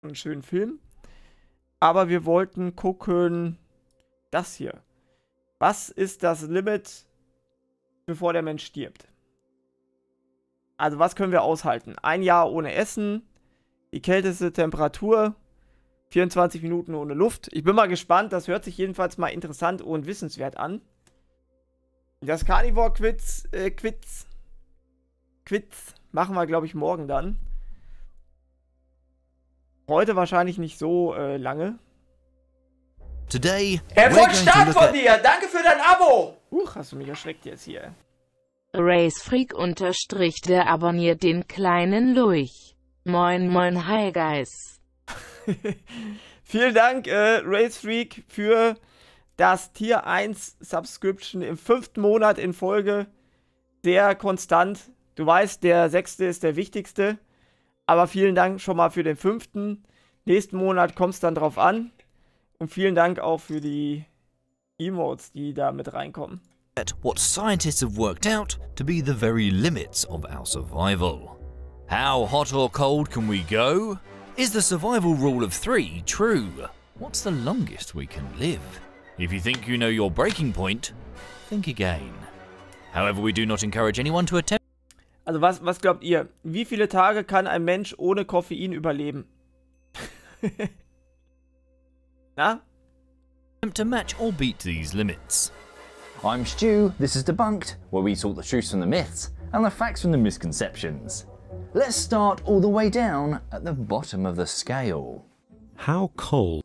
einen schönen Film. Aber wir wollten gucken, das hier. Was ist das Limit, bevor der Mensch stirbt? Also was können wir aushalten? 1 Jahr ohne Essen, die kälteste Temperatur, 24 Minuten ohne Luft. Ich bin mal gespannt, das hört sich jedenfalls mal interessant und wissenswert an. Das Carnivore-Quiz machen wir, glaube ich, morgen dann. Heute wahrscheinlich nicht so lange. Today, Start von dir! Danke für dein Abo! Hast du mich erschreckt jetzt hier. Racefreak _ der abonniert den kleinen Luich. Moin moin, hi guys. Vielen Dank, Racefreak, für das Tier 1 Subscription im 5. Monat in Folge. Sehr konstant. Du weißt, der 6. ist der wichtigste. Aber vielen Dank schon mal für den 5. Nächsten Monat kommt es dann drauf an. Und vielen Dank auch für die Emotes, die da mit reinkommen. What scientists have worked out to be the very limits of our survival. How hot or cold can we go? Is the survival rule of 3 true? What's the longest we can live? If you think you know your breaking point, think again. However, we do not encourage anyone to attempt. Also was glaubt ihr? Wie viele Tage kann ein Mensch ohne Koffein überleben? Na? To match or beat these limits. I'm Stu, this is Debunked, where we sort the truths from the myths and the facts from the misconceptions. Let's start all the way down at the bottom of the scale. How cold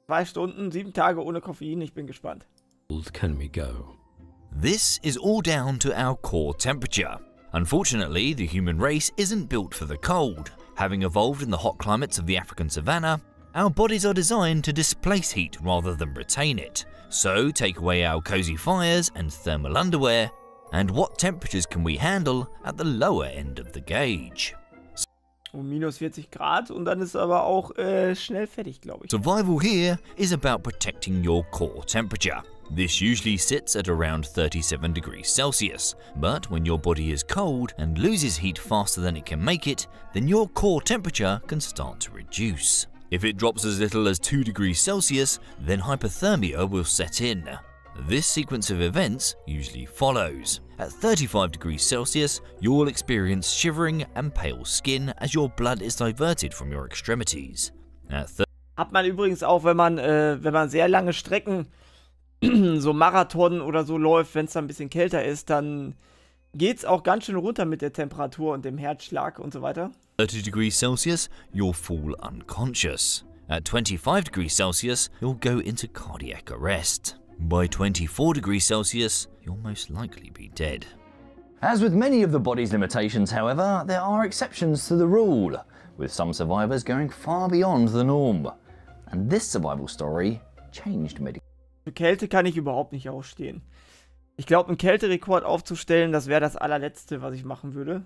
2 Stunden, 7 Tage ohne Koffein, ich bin gespannt. can we go? This is all down to our core temperature. Unfortunately, the human race isn't built for the cold. Having evolved in the hot climates of the African savanna, our bodies are designed to displace heat rather than retain it. So take away our cozy fires and thermal underwear, and what temperatures can we handle at the lower end of the gauge? Minus 40 Grad und dann ist aber auch schnell fertig, glaube ich. Survival here is about protecting your core temperature. This usually sits at around 37 degrees Celsius, but when your body is cold and loses heat faster than it can make it, then your core temperature can start to reduce. If it drops as little as 2 degrees Celsius, then hypothermia will set in. This sequence of events usually follows. At 35 degrees Celsius, you will experience shivering and pale skin as your blood is diverted from your extremities. Hat man übrigens auch, wenn man sehr lange Strecken, so Marathon oder so läuft, wenn es dann ein bisschen kälter ist, dann geht's auch ganz schön runter mit der Temperatur und dem Herzschlag und so weiter. 30 degrees Celsius, you'll fall unconscious. At 25 degrees Celsius, you'll go into cardiac arrest. By 24 degrees Celsius, you'll most likely be dead. As with many of the body's limitations, however, there are exceptions to the rule, with some survivors going far beyond the norm. And this survival story changed medicine. Für Kälte kann ich überhaupt nicht ausstehen. Ich glaube, einen Kälterekord aufzustellen, das wäre das allerletzte, was ich machen würde.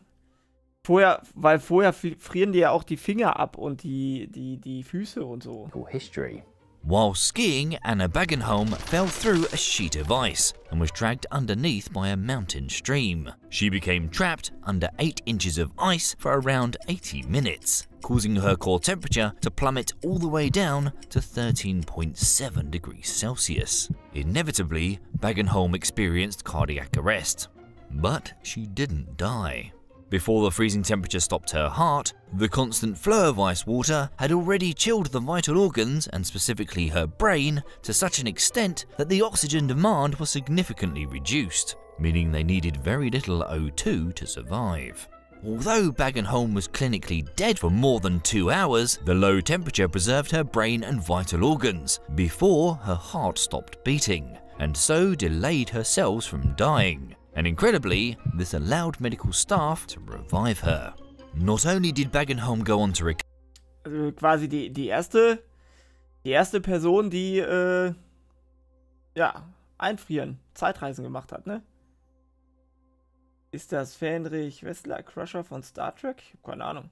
Weil vorher frieren dir ja auch die Finger ab und die Füße und so. History. While skiing, Anna Baggenholm fell through a sheet of ice and was dragged underneath by a mountain stream. She became trapped under 8 inches of ice for around 80 minutes, causing her core temperature to plummet all the way down to 13.7 degrees Celsius. Inevitably, Baggenholm experienced cardiac arrest, but she didn't die. Before the freezing temperature stopped her heart, the constant flow of ice water had already chilled the vital organs and specifically her brain to such an extent that the oxygen demand was significantly reduced, meaning they needed very little O2 to survive. Although Baggenholm was clinically dead for more than 2 hours, the low temperature preserved her brain and vital organs before her heart stopped beating, and so delayed her cells from dying. And incredibly, this allowed medical staff to revive her. Not only did Baggenholm go on to recover. Also quasi die erste Person, die einfrieren, Zeitreisen gemacht hat, ne? Ist das Fähnrich Wessler Crusher von Star Trek? Ich hab keine Ahnung.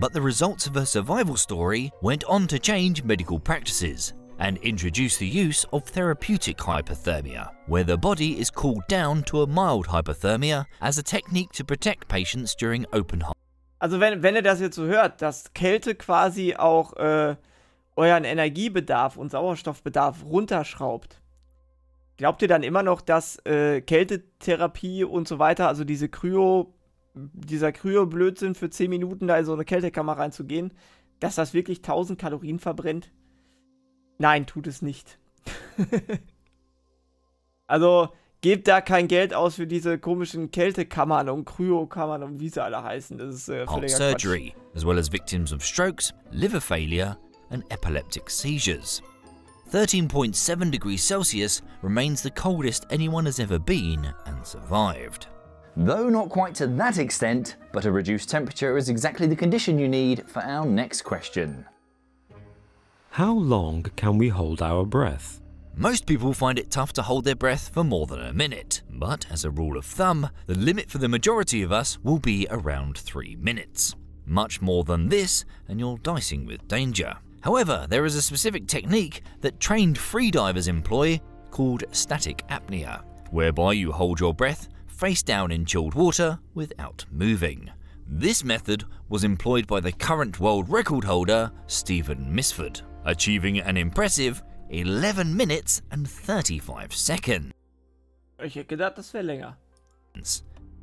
But the results of her survival story went on to change medical practices and introduce the use of therapeutic hypothermia, where the body is cooled down to a mild hypothermia as a technique to protect patients during open heart. Also wenn ihr das jetzt so hört, dass Kälte quasi auch euren Energiebedarf und Sauerstoffbedarf runterschraubt, glaubt ihr dann immer noch, dass Kältetherapie und so weiter, also dieser Kryo-Blödsinn für 10 Minuten da in so eine Kältekammer reinzugehen, dass das wirklich 1000 Kalorien verbrennt? Nein, tut es nicht. Also, gebt da kein Geld aus für diese komischen Kältekammern und Kryokammern und wie sie alle heißen. Das ist völliger surgery, as well as victims of strokes, liver failure, and epileptic seizures. 13.7 degrees Celsius remains the coldest anyone has ever been and survived. Though not quite to that extent, but a reduced temperature is exactly the condition you need for our next question. How long can we hold our breath? Most people find it tough to hold their breath for more than a minute, but as a rule of thumb, the limit for the majority of us will be around 3 minutes. Much more than this, and you're dicing with danger. However, there is a specific technique that trained freedivers employ called static apnea, whereby you hold your breath face down in chilled water without moving. This method was employed by the current world record holder, Stephen Misford, achieving an impressive 11 minutes and 35 seconds. Ich hätte gedacht, das wäre länger.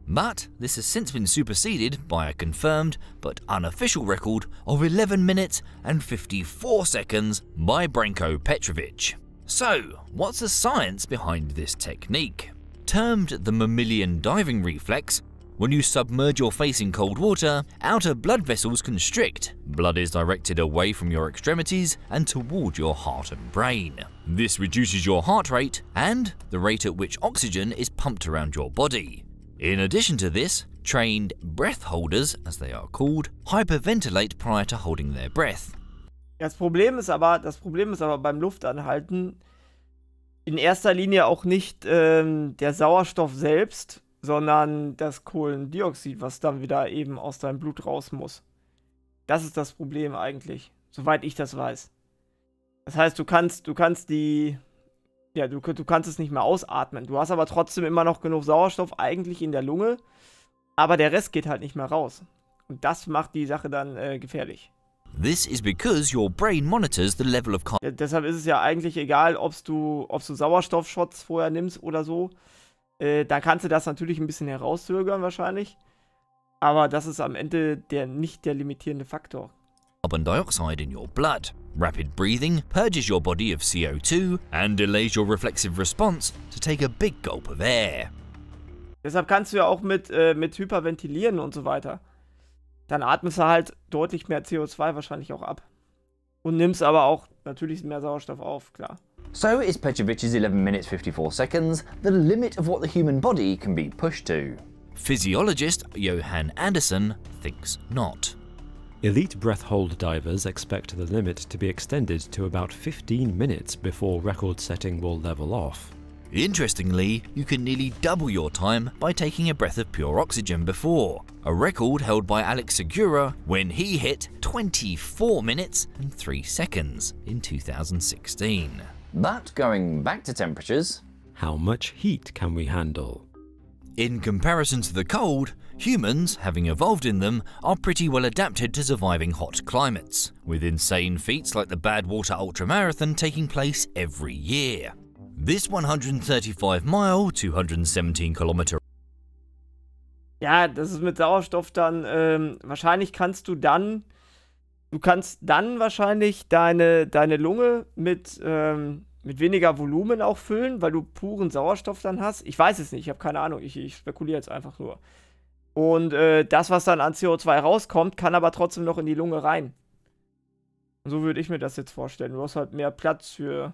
But this has since been superseded by a confirmed but unofficial record of 11 minutes and 54 seconds by Branko Petrovic. So, what's the science behind this technique? Termed the Mammalian diving reflex, when you submerge your face in cold water, outer blood vessels constrict. Blood is directed away from your extremities and toward your heart and brain. This reduces your heart rate and the rate at which oxygen is pumped around your body. In addition to this, trained breath holders, as they are called, hyperventilate prior to holding their breath. Das Problem ist aber beim Luftanhalten in erster Linie auch nicht der Sauerstoff selbst, sondern das Kohlendioxid, was dann wieder eben aus deinem Blut raus muss. Das ist das Problem eigentlich, soweit ich das weiß. Das heißt, du kannst es nicht mehr ausatmen. Du hast aber trotzdem immer noch genug Sauerstoff eigentlich in der Lunge, aber der Rest geht halt nicht mehr raus. Und das macht die Sache dann gefährlich. This is because your brain monitors the level of deshalb ist es ja eigentlich egal, ob du Sauerstoffshots vorher nimmst oder so. Dann kannst du das natürlich ein bisschen herauszögern wahrscheinlich. Aber das ist am Ende nicht der limitierende Faktor. Carbon dioxide in your blood. Rapid breathing purges your body of CO2 and delays your reflexive response to take a big gulp of air. Deshalb kannst du ja auch mit Hyperventilieren und so weiter. Dann atmest du halt deutlich mehr CO2 wahrscheinlich auch ab. Und nimmst aber auch natürlich mehr Sauerstoff auf, klar. So is Petrovic's 11 minutes 54 seconds the limit of what the human body can be pushed to? Physiologist Johan Anderson thinks not. Elite breath hold divers expect the limit to be extended to about 15 minutes before record setting will level off. Interestingly, you can nearly double your time by taking a breath of pure oxygen before, a record held by Alex Segura when he hit 24 minutes and 3 seconds in 2016. But going back to temperatures, how much heat can we handle? In comparison to the cold, humans, having evolved in them, are pretty well adapted to surviving hot climates, with insane feats like the Badwater Ultramarathon taking place every year. This 135-mile, 217-kilometer. Ja, das ist mit Sauerstoff dann, wahrscheinlich kannst du dann wahrscheinlich deine Lunge mit weniger Volumen auch füllen, weil du puren Sauerstoff dann hast. Ich weiß es nicht, ich habe keine Ahnung, ich spekuliere jetzt einfach nur. Und das, was dann an CO2 rauskommt, kann aber trotzdem noch in die Lunge rein. Und so würde ich mir das jetzt vorstellen. Du hast halt mehr Platz für...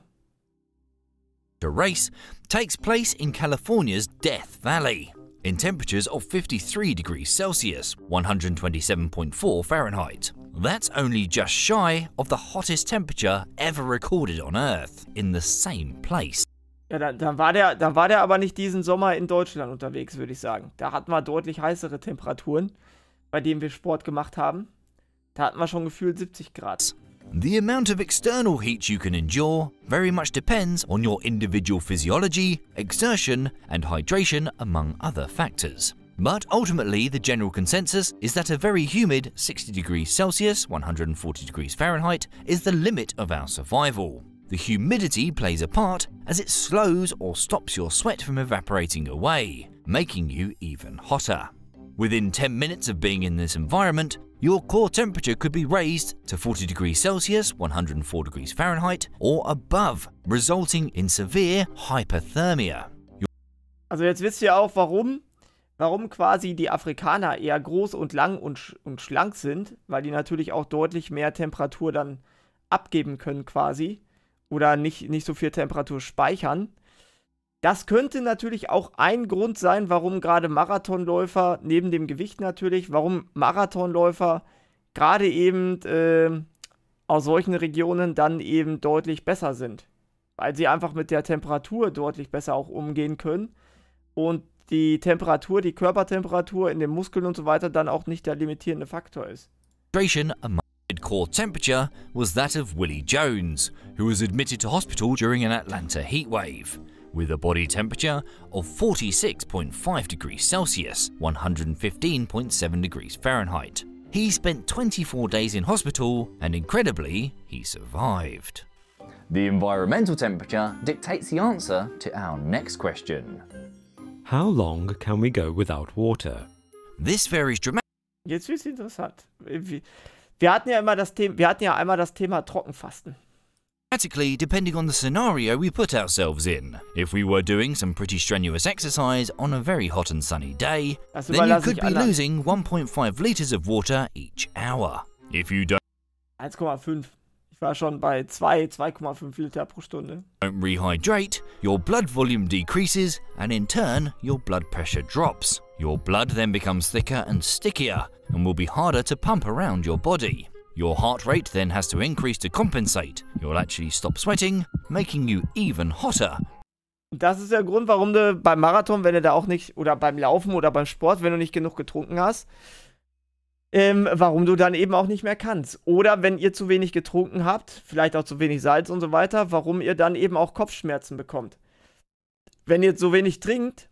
The race takes place in California's Death Valley, in temperatures of 53 degrees Celsius, 127.4 Fahrenheit. That's only just shy of the hottest temperature ever recorded on Earth, in the same place. Ja, dann war der aber nicht diesen Sommer in Deutschland unterwegs, würde ich sagen. Da hatten wir deutlich heißere Temperaturen, bei denen wir Sport gemacht haben. Da hatten wir schon gefühlt 70 Grad. The amount of external heat you can endure very much depends on your individual physiology, exertion, and hydration, among other factors. But ultimately, the general consensus is that a very humid 60 degrees Celsius, 140 degrees Fahrenheit, is the limit of our survival. The humidity plays a part as it slows or stops your sweat from evaporating away, making you even hotter. Within 10 minutes of being in this environment, your core temperature could be raised to 40 degrees Celsius, 104 degrees Fahrenheit or above, resulting in severe hypothermia. Also jetzt wisst ihr auch, warum quasi die Afrikaner eher groß und lang und schlank sind, weil die natürlich auch deutlich mehr Temperatur dann abgeben können quasi oder nicht so viel Temperatur speichern. Das könnte natürlich auch ein Grund sein, warum gerade Marathonläufer, neben dem Gewicht natürlich, warum Marathonläufer gerade eben aus solchen Regionen dann eben deutlich besser sind. Weil sie einfach mit der Temperatur deutlich besser auch umgehen können und die Temperatur, die Körpertemperatur in den Muskeln und so weiter dann auch nicht der limitierende Faktor ist. Core temperature was that of Willie Jones, who was admitted to hospital during an Atlanta heatwave, with a body temperature of 46.5 degrees Celsius, 115.7 degrees Fahrenheit. He spent 24 days in hospital and incredibly, he survived. The environmental temperature dictates the answer to our next question. How long can we go without water? This varies dramatically. Jetzt wird's interessant. Wir hatten ja einmal das Thema Trockenfasten. Depending on the scenario we put ourselves in. If we were doing some pretty strenuous exercise on a very hot and sunny day, then you could be losing 1.5 liters of water each hour. If you don't 1,5. Ich war schon bei 2,5 Liter pro Stunde. Rehydrate, your blood volume decreases and in turn your blood pressure drops. Your blood then becomes thicker and stickier and will be harder to pump around your body. Your heart rate then has to increase to compensate. You'll actually stop sweating, making you even hotter. Das ist der Grund, warum du beim Marathon, wenn du da auch nicht, oder beim Laufen oder beim Sport, wenn du nicht genug getrunken hast, warum du dann eben auch nicht mehr kannst. Oder wenn ihr zu wenig getrunken habt, vielleicht auch zu wenig Salz und so weiter, warum ihr dann eben auch Kopfschmerzen bekommt. Wenn ihr so wenig trinkt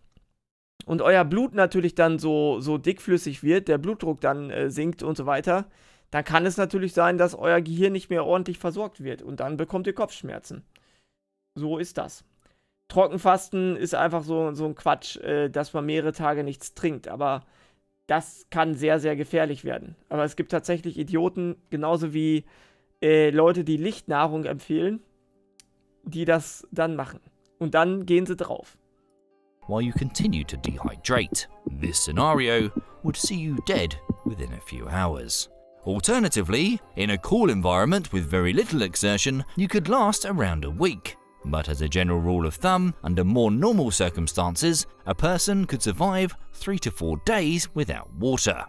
und euer Blut natürlich dann so dickflüssig wird, der Blutdruck dann sinkt und so weiter, dann kann es natürlich sein, dass euer Gehirn nicht mehr ordentlich versorgt wird und dann bekommt ihr Kopfschmerzen. So ist das. Trockenfasten ist einfach so ein Quatsch, dass man mehrere Tage nichts trinkt, aber das kann sehr, sehr gefährlich werden. Aber es gibt tatsächlich Idioten, genauso wie Leute, die Lichtnahrung empfehlen, die das dann machen. Und dann gehen sie drauf. While you continue to dehydrate, this scenario would see you dead within a few hours. Alternatively, in a cool environment with very little exertion, you could last around a week. But as a general rule of thumb, under more normal circumstances, a person could survive 3 to 4 days without water.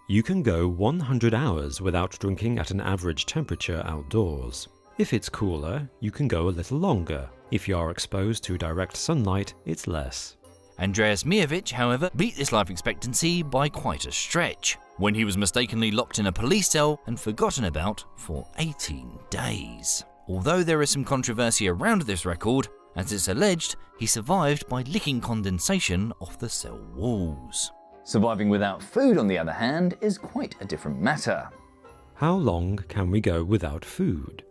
You can go 100 hours without drinking at an average temperature outdoors. If it's cooler, you can go a little longer. If you are exposed to direct sunlight, it's less. Andreas Mijovic, however, beat this life expectancy by quite a stretch, when he was mistakenly locked in a police cell and forgotten about for 18 days. Although there is some controversy around this record, as it's alleged he survived by licking condensation off the cell walls. Surviving without food, on the other hand, is quite a different matter. How long can we go without food?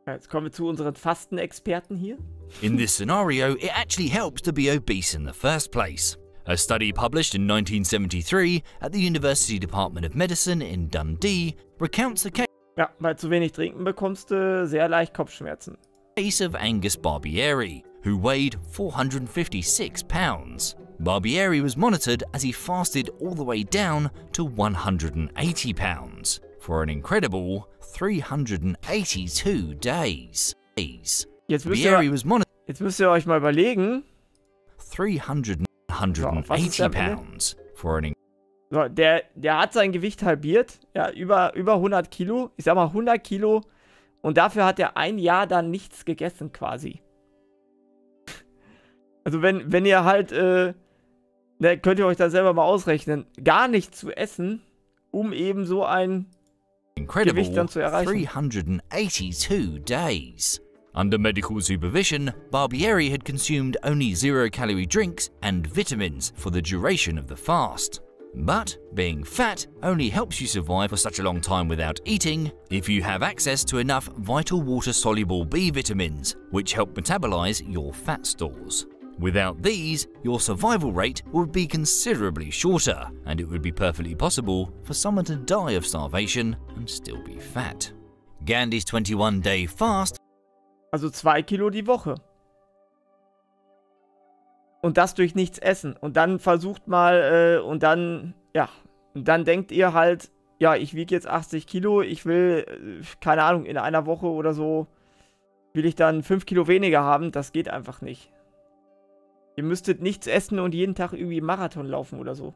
Jetzt kommen wir zu unseren Fastenexperten hier. In this scenario, it actually helps to be obese in the first place. A study published in 1973 at the University Department of Medicine in Dundee recounts the Ja, bei zu wenig Trinken bekommst du sehr leicht Kopfschmerzen. case of Angus Barbieri, who weighed 456 pounds. Barbieri was monitored as he fasted all the way down to 180 pounds for an incredible 382 days. Jetzt müsst ihr euch mal überlegen. 380 pounds for an So, der hat sein Gewicht halbiert, ja, über 100 Kilo, ich sag mal 100 Kilo, und dafür hat er ein Jahr dann nichts gegessen quasi. Also wenn ihr halt, könnt ihr euch das selber mal ausrechnen, gar nichts zu essen, um eben so ein Gewicht dann zu erreichen. 382 days. Under medical supervision, Barbieri had consumed only 0-calorie drinks and vitamins for the duration of the fast. But being fat only helps you survive for such a long time without eating if you have access to enough vital water-soluble B vitamins, which help metabolize your fat stores. Without these, your survival rate would be considerably shorter, and it would be perfectly possible for someone to die of starvation and still be fat. Gandhi's 21-day fast, Also 2 Kilo die Woche. Und das durch nichts essen. Und dann versucht mal, und dann denkt ihr halt, ja, ich wiege jetzt 80 Kilo, ich will, keine Ahnung, in einer Woche oder so, will ich dann 5 Kilo weniger haben. Das geht einfach nicht. Ihr müsstet nichts essen und jeden Tag irgendwie Marathon laufen oder so.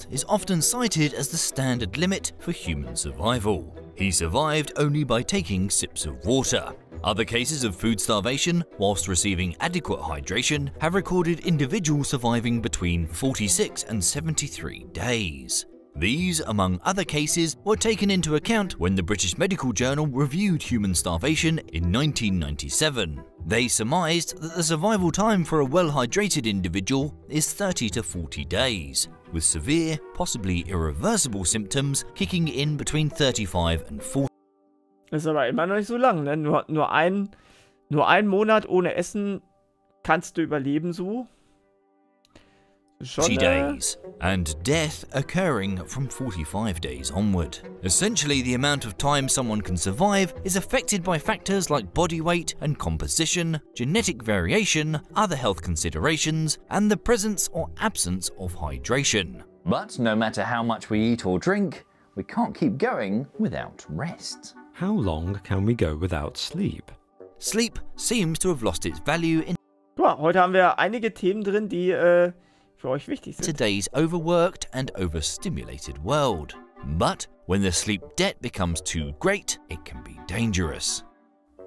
is often cited as the standard limit for human survival. He survived only by taking sips of water. Other cases of food starvation, whilst receiving adequate hydration, have recorded individuals surviving between 46 and 73 days. These, among other cases, were taken into account when the British Medical Journal reviewed human starvation in 1997. They surmised that the survival time for a well-hydrated individual is 30 to 40 days, with severe, possibly irreversible symptoms kicking in between 35 and 40. Das ist aber immer noch nicht so lang, ne? Nur ein Monat ohne Essen kannst du überleben so. Schon, days, and death occurring from 45 days onward. Essentially, the amount of time someone can survive is affected by factors like body weight and composition, genetic variation, other health considerations, and the presence or absence of hydration. But no matter how much we eat or drink, we can't keep going without rest. How long can we go without sleep? Sleep seems to have lost its value in Guck mal, heute haben wir einige Themen drin, die für euch wichtig sind. today's overworked and overstimulated world. But when the sleep debt becomes too great, it can be dangerous.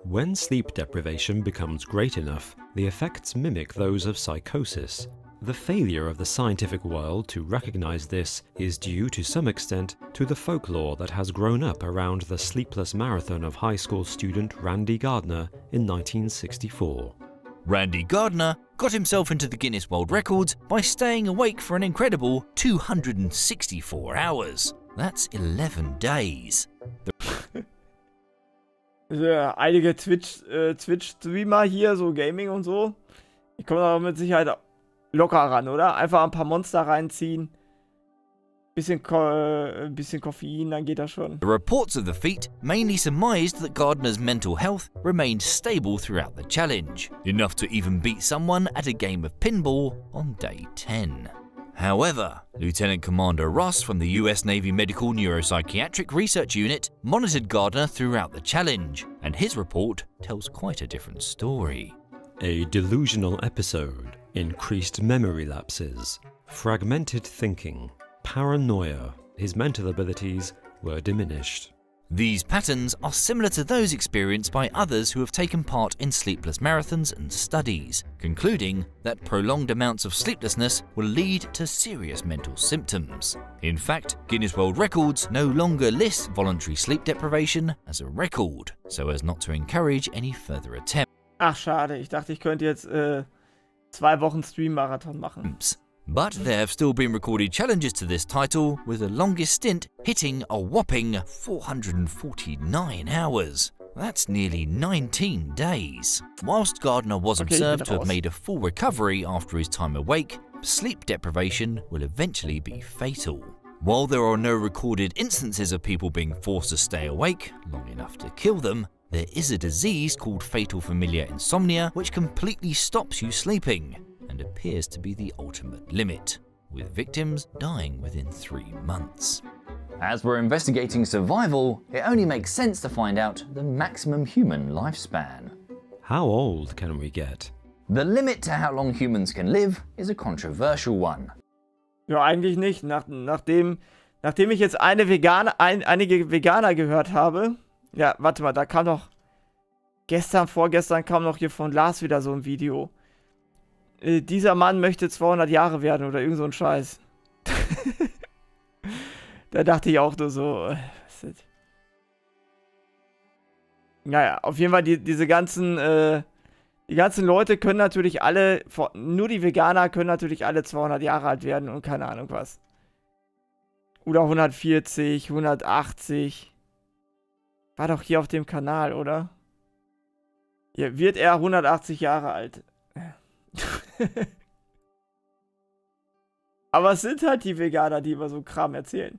When sleep deprivation becomes great enough, the effects mimic those of psychosis. The failure of the scientific world to recognize this is due to some extent to the folklore that has grown up around the sleepless marathon of high school student Randy Gardner in 1964. Randy Gardner got himself into the Guinness World Records by staying awake for an incredible 264 hours. That's 11 days. Einige Twitch-Streamer hier, so Gaming und so, die kommen aber mit Sicherheit locker ran, oder? Einfach ein paar Monster reinziehen, bisschen Koffein, dann geht das schon. The reports of the feat mainly surmised that Gardner's mental health remained stable throughout the challenge, enough to even beat someone at a game of pinball on day 10. However, Lieutenant Commander Ross from the US Navy Medical Neuropsychiatric Research Unit monitored Gardner throughout the challenge, and his report tells quite a different story. A delusional episode, increased memory lapses, fragmented thinking, paranoia. His mental abilities were diminished. These patterns are similar to those experienced by others who have taken part in sleepless marathons and studies, concluding that prolonged amounts of sleeplessness will lead to serious mental symptoms. In fact, Guinness World Records no longer lists voluntary sleep deprivation as a record, so as not to encourage any further attempts. Ach, schade. Ich dachte, ich könnte jetzt 2 Wochen Stream-Marathon machen. But there have still been recorded challenges to this title, with the longest stint hitting a whopping 449 hours. That's nearly 19 days. Whilst Gardner was observed to have made a full recovery after his time awake, sleep deprivation will eventually be fatal. While there are no recorded instances of people being forced to stay awake long enough to kill them, there is a disease called fatal familiar insomnia which completely stops you sleeping and appears to be the ultimate limit, with victims dying within 3 months. As we're investigating survival, it only makes sense to find out the maximum human lifespan. How old can we get? The limit to how long humans can live is a controversial one. Ja, eigentlich nicht. Nachdem ich jetzt einige Veganer gehört habe. Ja, warte mal, da kam doch vorgestern kam noch hier von Lars wieder so ein Video. Dieser Mann möchte 200 Jahre werden oder irgend so ein Scheiß. Da dachte ich auch nur so, was ist das? Naja, auf jeden Fall die ganzen Leute können natürlich alle, nur die Veganer können natürlich alle 200 Jahre alt werden und keine Ahnung was. Oder 140, 180. War doch hier auf dem Kanal, oder? Hier wird er 180 Jahre alt. Aber es sind halt die Veganer, die immer so Kram erzählen.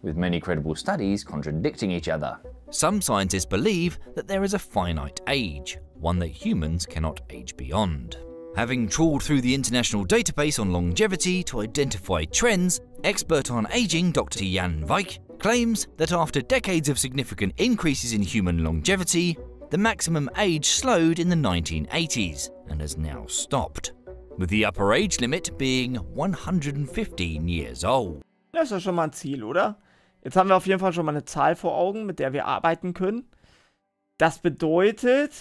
With many credible studies contradicting each other. Some scientists believe that there is a finite age, one that humans cannot age beyond. Having trawled through the international database on longevity to identify trends, expert on aging Dr. Jan Weich claims that after decades of significant increases in human longevity, the maximum age slowed in the 1980s and has now stopped, with the upper age limit being 115 years old. Das ist ja schon mal ein Ziel, oder? Jetzt haben wir auf jeden Fall schon mal eine Zahl vor Augen, mit der wir arbeiten können. Das bedeutet,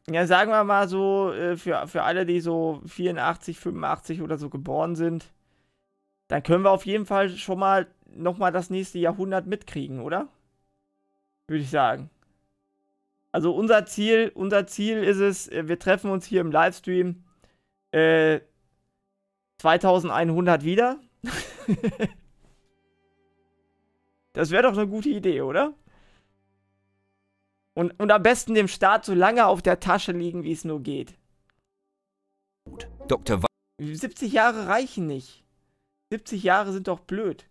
ja, sagen wir mal so, für alle, die so 84, 85 oder so geboren sind, dann können wir auf jeden Fall schon mal nochmal das nächste Jahrhundert mitkriegen, oder? Würde ich sagen. Also unser Ziel ist es, wir treffen uns hier im Livestream 2100 wieder. Das wäre doch eine gute Idee, oder? Und am besten dem Staat so lange auf der Tasche liegen, wie es nur geht. Dr. 70 Jahre reichen nicht. 70 Jahre sind doch blöd.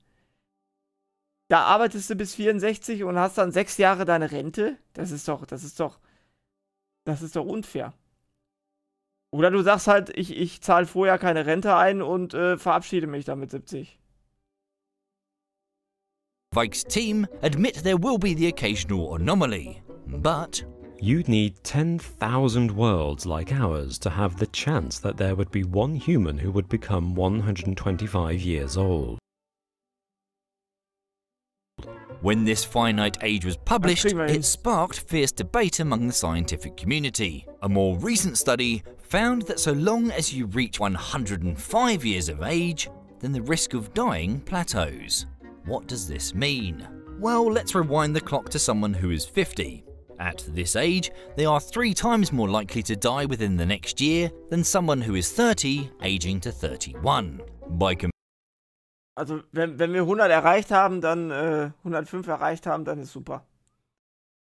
Da arbeitest du bis 64 und hast dann 6 Jahre deine Rente. Das ist doch unfair. Oder du sagst halt, ich zahle vorher keine Rente ein und verabschiede mich dann mit 70. Weich's team admit there will be the occasional anomaly, but You'd need 10,000 worlds like ours to have the chance that there would be one human who would become 125 years old. when this finite age was published, it sparked fierce debate among the scientific community. A more recent study found that so long as you reach 105 years of age, then the risk of dying plateaus. What does this mean? Well, let's rewind the clock to someone who is 50. At this age, they are 3 times more likely to die within the next year than someone who is 30, aging to 31. Also, wenn wir 100 erreicht haben, dann 105 erreicht haben, dann ist super.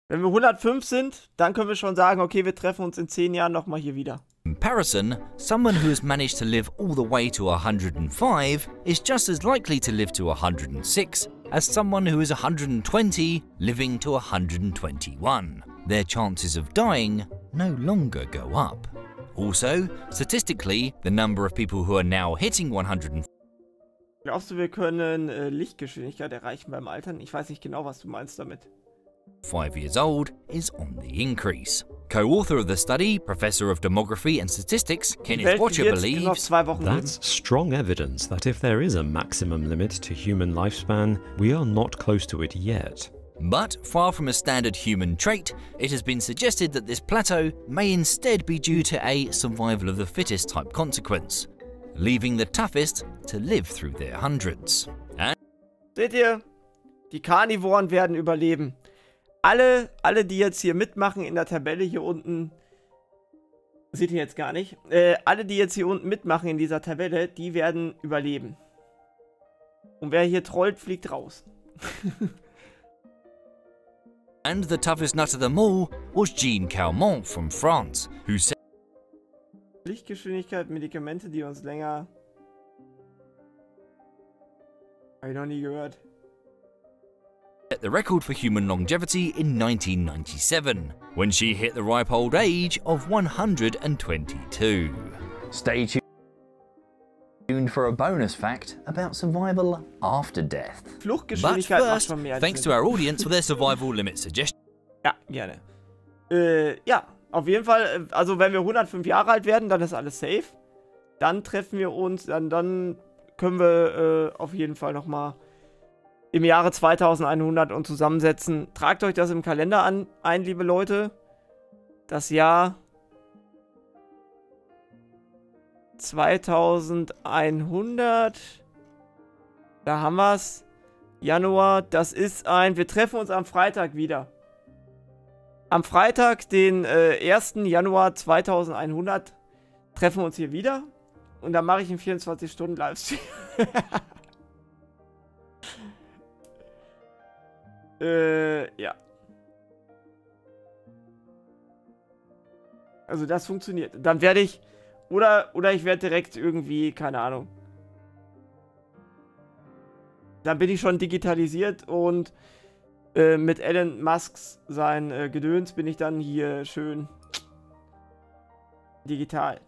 Wenn wir 105 sind, dann können wir schon sagen, okay, wir treffen uns in 10 Jahren nochmal hier wieder. Comparison, someone who has managed to live all the way to 105 is just as likely to live to 106 as someone who is 120 living to 121. Their chances of dying no longer go up. Also, statistically, the number of people who are now hitting 105 Glaubst du, wir können Lichtgeschwindigkeit erreichen beim Altern? Ich weiß nicht genau, was du meinst damit. 5 years old is on the increase. Co-author of the study, Professor of Demography and Statistics, Kenneth Watcher believes that's strong evidence that if there is a maximum limit to human lifespan, we are not close to it yet. But far from a standard human trait, it has been suggested that this plateau may instead be due to a survival of the fittest type consequence, leaving the toughest to live through their hundreds. Seht ihr? Die Karnivoren werden überleben. Alle, die jetzt hier mitmachen in der Tabelle hier unten, seht ihr jetzt gar nicht, alle, die jetzt hier unten mitmachen in dieser Tabelle, die werden überleben. Und wer hier trollt, fliegt raus. And the toughest nut of them all was Jean Calment from France, who said Lichtgeschwindigkeit, Medikamente, die uns länger... Habe ich noch nie gehört. the record for human longevity in 1997, when she hit the ripe old age of 122. Stay tuned for a bonus fact about survival after death. But Fluchtgeschwindigkeit macht first, schon mehr thanks Sinn. to our audience for their survival limit suggestion. Ja, gerne. Ja, auf jeden Fall, also wenn wir 105 Jahre alt werden, dann ist alles safe. Dann treffen wir uns, dann können wir auf jeden Fall nochmal im Jahre 2100 uns zusammensetzen. Tragt euch das im Kalender ein, liebe Leute. Das Jahr 2100. Da haben wir es. Januar, das ist wir treffen uns am Freitag wieder. Am Freitag, den 1. Januar 2100, treffen wir uns hier wieder. Und dann mache ich einen 24-Stunden-Livestream. Ja. Also das funktioniert. Dann werde ich... Oder ich werde direkt irgendwie, keine Ahnung. Dann bin ich schon digitalisiert und mit Elon Musks sein Gedöns bin ich dann hier schön digital.